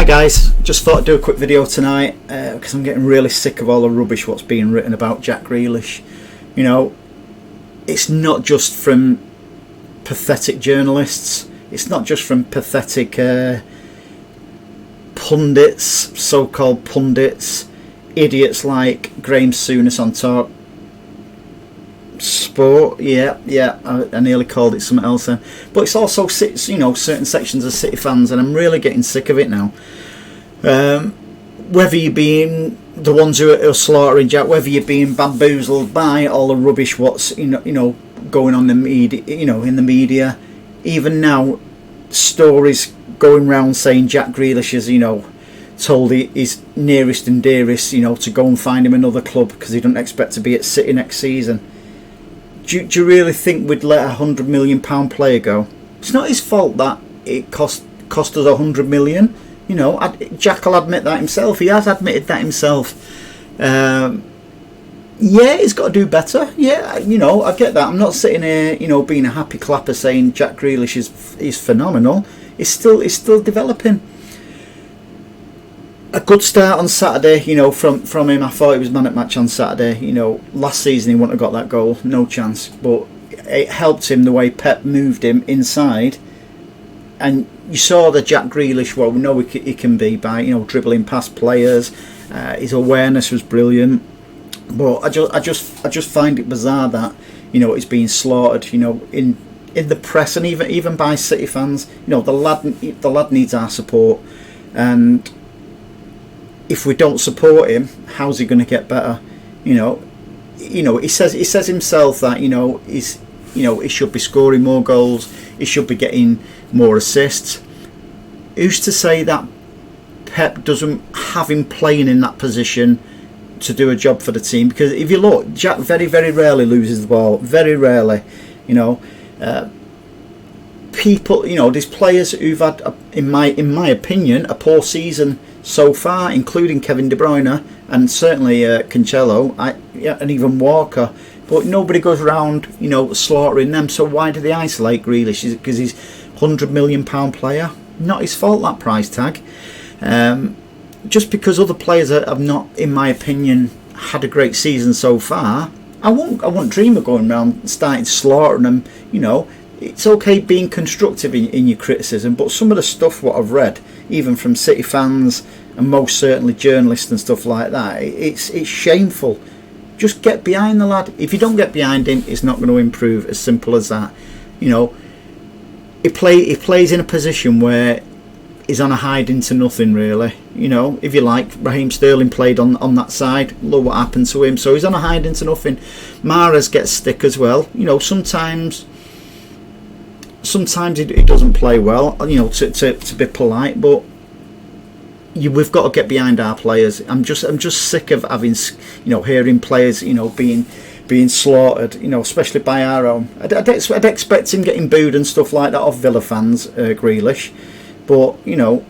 Hi guys, just thought I'd do a quick video tonight because I'm getting really sick of all the rubbish what's being written about Jack Grealish. You know, it's not just from pathetic journalists, it's not just from pathetic pundits, so-called pundits, idiots like Graham Souness on Talk Sport. I nearly called it something else then. But it's also, you know, certain sections of City fans, and I'm really getting sick of it now. Whether you're being the ones who are slaughtering Jack, whether you're being bamboozled by all the rubbish what's you know going on in the media, even now stories going round saying Jack Grealish is told his nearest and dearest to go and find him another club because he doesn't expect to be at City next season. Do you really think we'd let £100 million player go? It's not his fault that it cost us £100 million. Jack will admit that himself. He has admitted that himself. He's got to do better. I get that. I'm not sitting here, being a happy clapper saying Jack Grealish is phenomenal. He's still developing. A good start on Saturday, from him. I thought he was man at match on Saturday. Last season he wouldn't have got that goal, no chance. But it helped him the way Pep moved him inside, and you saw the Jack Grealish. Well, we know he can be by dribbling past players. His awareness was brilliant. But I just find it bizarre that it's being slaughtered. In the press and even by City fans. The lad needs our support, and if we don't support him, how's he going to get better? He says himself that he should be scoring more goals, he should be getting more assists. Who's to say that Pep doesn't have him playing in that position to do a job for the team? Because if you look, Jack very, very rarely loses the ball. Very rarely. People, there's players who've had, in my opinion, a poor season so far, including Kevin De Bruyne and certainly Cancelo, and even Walker. But nobody goes around, slaughtering them. So why do they isolate Grealish? Is it because he's £100 million player? Not his fault, that price tag. Just because other players have not, in my opinion, had a great season so far, I won't dream of going around and starting slaughtering them. It's okay being constructive in your criticism, but some of the stuff what I've read, even from City fans and most certainly journalists and stuff like that, it's shameful. Just get behind the lad. If you don't get behind him, it's not going to improve. As simple as that. He plays in a position where he's on a hide into nothing, really. If you like, Raheem Sterling played on that side. Look what happened to him. So he's on a hide into nothing. Mahrez gets stick as well. Sometimes he doesn't play well, to be polite, but we've got to get behind our players. I'm just sick of having, hearing players, being slaughtered, especially by our own. I'd expect him getting booed and stuff like that off Villa fans, Grealish, but to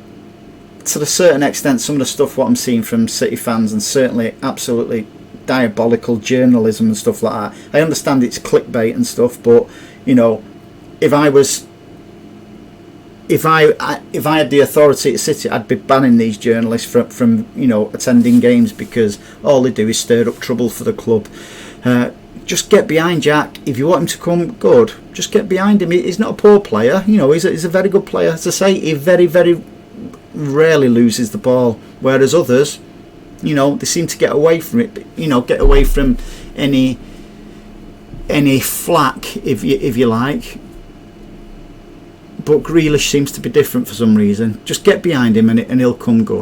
a certain extent, some of the stuff what I'm seeing from City fans, and certainly absolutely diabolical journalism and stuff like that. I understand it's clickbait and stuff, but if I had the authority at City, I'd be banning these journalists from attending games, because all they do is stir up trouble for the club. Just get behind Jack. If you want him to come good, just get behind him. He's not a poor player. He's a very good player. As I say, he very, very rarely loses the ball, whereas others, they seem to get away from it. Get away from any flack, if you like. But Grealish seems to be different for some reason. Just get behind him and he'll come good.